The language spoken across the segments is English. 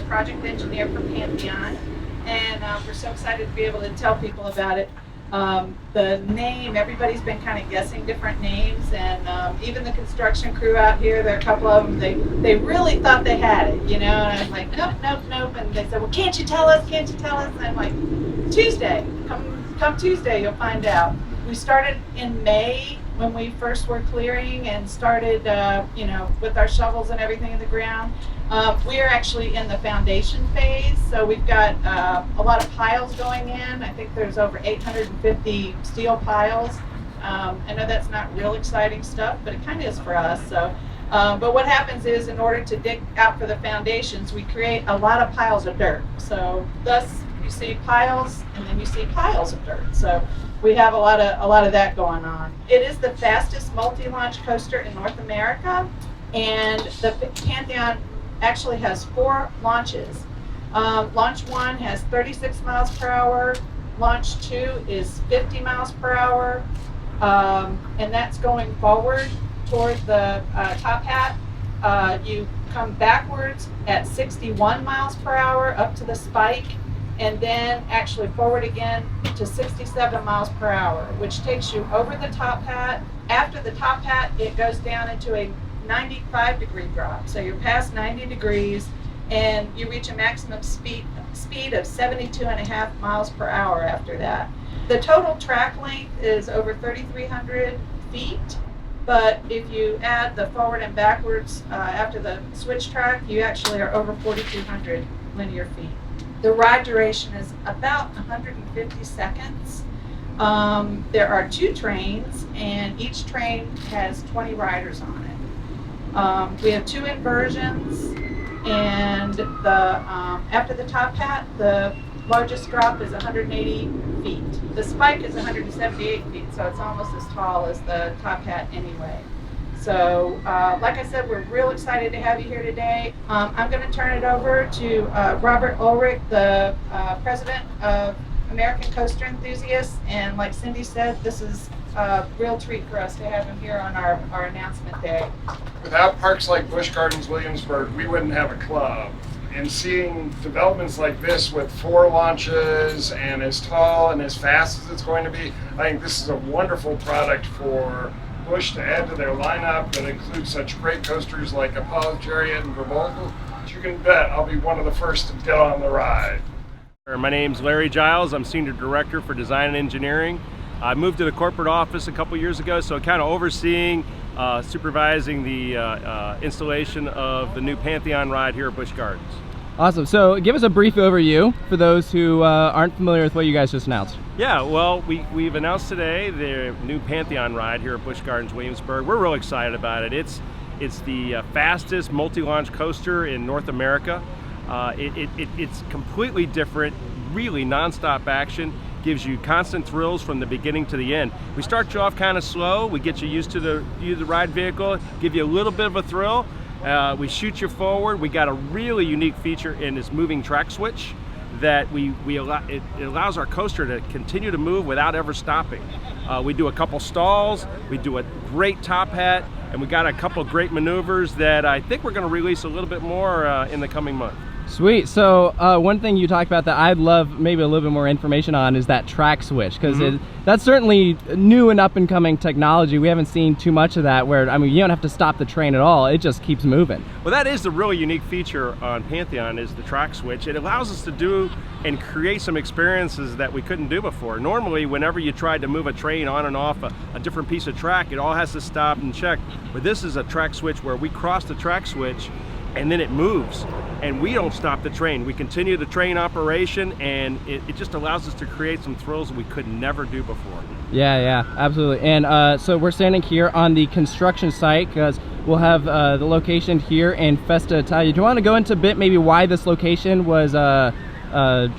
project engineer for Pantheon, and we're so excited to be able to tell people about it. The name, everybody's been kind of guessing different names, and even the construction crew out here, there are a couple of them, they really thought they had it, you know, and I'm like, nope, nope, nope, and they said, well, can't you tell us, can't you tell us? And I'm like, Tuesday, come Tuesday, you'll find out. We started in May when we first were clearing and started, you know, with our shovels and everything in the ground. We are actually in the foundation phase, so we've got a lot of piles going in. I think there's over 850 steel piles. I know that's not real exciting stuff, but it kind of is for us. So, but what happens is, in order to dig out for the foundations, we create a lot of piles of dirt. So thus you see piles, and then you see piles of dirt. So we have a lot of that going on. It is the fastest multi-launch coaster in North America, and the Pantheon actually has 4 launches. Launch 1 has 36 miles per hour. Launch 2 is 50 miles per hour, and that's going forward toward the top hat. You come backwards at 61 miles per hour up to the spike, and then actually forward again to 67 miles per hour, which takes you over the top hat. After the top hat, it goes down into a 95-degree drop. So you're past 90 degrees, and you reach a maximum speed of 72.5 miles per hour after that. The total track length is over 3,300 feet, but if you add the forward and backwards after the switch track, you actually are over 4,200 linear feet. The ride duration is about 150 seconds. There are 2 trains, and each train has 20 riders on it. We have 2 inversions, and after the top hat, the largest drop is 180 feet. The spike is 178 feet, so it's almost as tall as the top hat anyway. So, like I said, we're real excited to have you here today. I'm going to turn it over to Robert Ulrich, the president of American Coaster Enthusiasts, and like Cindy said, this is a real treat for us to have him here on our announcement day. Without parks like Busch Gardens Williamsburg, we wouldn't have a club. And seeing developments like this with 4 launches and as tall and as fast as it's going to be, I think this is a wonderful product for Busch to add to their lineup that includes such great coasters like Apollo Chariot and Revolta. You can bet I'll be one of the first to get on the ride. My name's Larry Giles. I'm Senior Director for Design and Engineering. I moved to the corporate office a couple years ago, so kind of overseeing, supervising the installation of the new Pantheon Ride here at Busch Gardens. Awesome. So give us a brief overview for those who aren't familiar with what you guys just announced. Yeah, well, we've announced today the new Pantheon Ride here at Busch Gardens Williamsburg. We're real excited about it. It's the fastest multi-launch coaster in North America. It's completely different, really non-stop action, gives you constant thrills from the beginning to the end. We start you off kind of slow, we get you used to the ride vehicle, give you a little bit of a thrill. We shoot you forward. We got a really unique feature in this moving track switch that it allows our coaster to continue to move without ever stopping. We do a couple stalls, we do a great top hat, and we got a couple great maneuvers that I think we're going to release a little bit more in the coming month. Sweet. So one thing you talked about that I'd love maybe a little bit more information on is that track switch, because that's certainly new and up and coming technology. We haven't seen too much of that where, I mean, you don't have to stop the train at all. It just keeps moving. Well, that is the really unique feature on Pantheon, is the track switch. It allows us to do and create some experiences that we couldn't do before. Normally, whenever you tried to move a train on and off a different piece of track, it all has to stop and check. But this is a track switch where we cross the track switch and then it moves, and we don't stop the train. We continue the train operation, and it just allows us to create some thrills we could never do before. Yeah, absolutely. And so we're standing here on the construction site because we'll have the location here in Festa Italia. Do you want to go into a bit maybe why this location was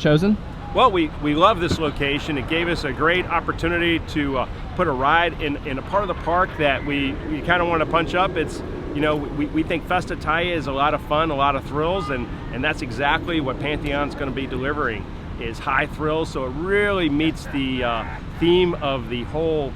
chosen? Well, we love this location. It gave us a great opportunity to put a ride in a part of the park that we kind of want to punch up. It's, you know, we think Festa Italia is a lot of fun, a lot of thrills, and that's exactly what Pantheon's going to be delivering, is high thrills. So it really meets the theme of the whole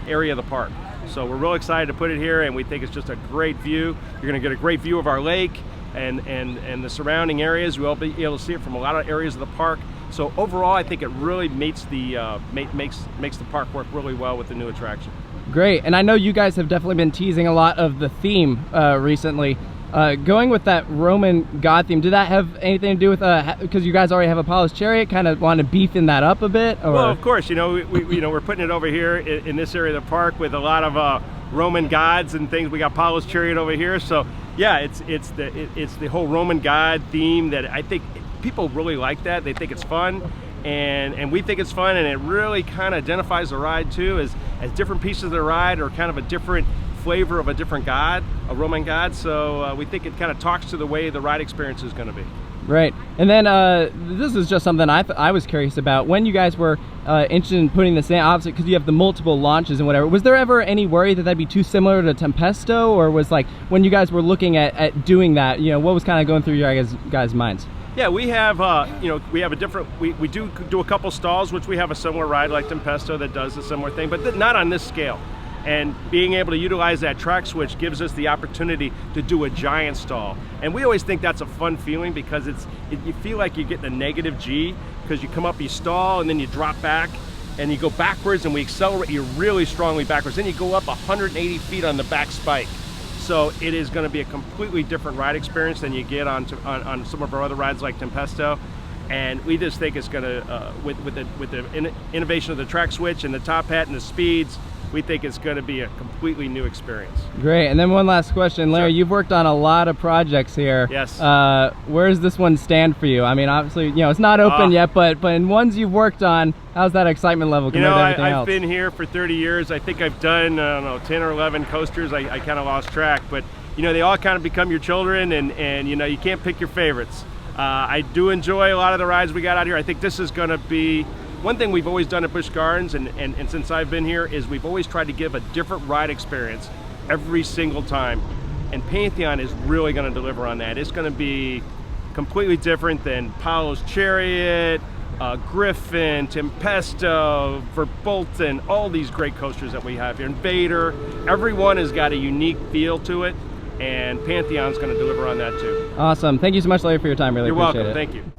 area of the park. So we're real excited to put it here, and we think it's just a great view. You're going to get a great view of our lake, and the surrounding areas. We'll be able to see it from a lot of areas of the park. So overall, I think it really makes the park work really well with the new attraction. Great, and I know you guys have definitely been teasing a lot of the theme recently. Going with that Roman god theme, did that have anything to do with because you guys already have Apollo's Chariot, kind of want to beefing that up a bit? Or? Well, of course, we're putting it over here in this area of the park with a lot of Roman gods and things. We got Apollo's Chariot over here, so yeah, it's the whole Roman god theme that I think people really like. That they think it's fun, and we think it's fun, and it really kind of identifies the ride too, as different pieces of the ride are kind of a different flavor of a different god, a Roman god. So we think it kind of talks to the way the ride experience is going to be. Right, and then this is just something I was curious about. When you guys were interested in putting this in, obviously because you have the multiple launches and whatever, was there ever any worry that that'd be too similar to Tempesto, or was like when you guys were looking at doing that, what was kind of going through your guys' minds? Yeah, we have we have a different, we do a couple stalls, which we have a similar ride like Tempesto that does a similar thing, but not on this scale. And being able to utilize that track switch gives us the opportunity to do a giant stall. And we always think that's a fun feeling, because you feel like you're getting a negative G, because you come up, you stall, and then you drop back, and you go backwards, and we accelerate you really strongly backwards. Then you go up 180 feet on the back spike. So it is going to be a completely different ride experience than you get on some of our other rides like Tempesto. And we just think it's going to, with the innovation of the track switch and the top hat and the speeds, we think it's going to be a completely new experience. Great. And then one last question, Larry. Sure. You've worked on a lot of projects here. Yes. Where does this one stand for you? I mean, obviously, it's not open yet, but in ones you've worked on, how's that excitement level compared to everything else? I've been here for 30 years. I think I've done, I don't know, 10 or 11 coasters. I kind of lost track, but they all kind of become your children, and you can't pick your favorites. I do enjoy a lot of the rides we got out here. I think this is going to be one thing we've always done at Busch Gardens, and since I've been here, is we've always tried to give a different ride experience every single time. And Pantheon is really going to deliver on that. It's going to be completely different than Apollo's Chariot, Griffin, Tempesto, Verbolten, all these great coasters that we have here. Invader, everyone has got a unique feel to it, and Pantheon's going to deliver on that too. Awesome. Thank you so much, Larry, for your time. Really appreciate it. You're welcome. Thank you.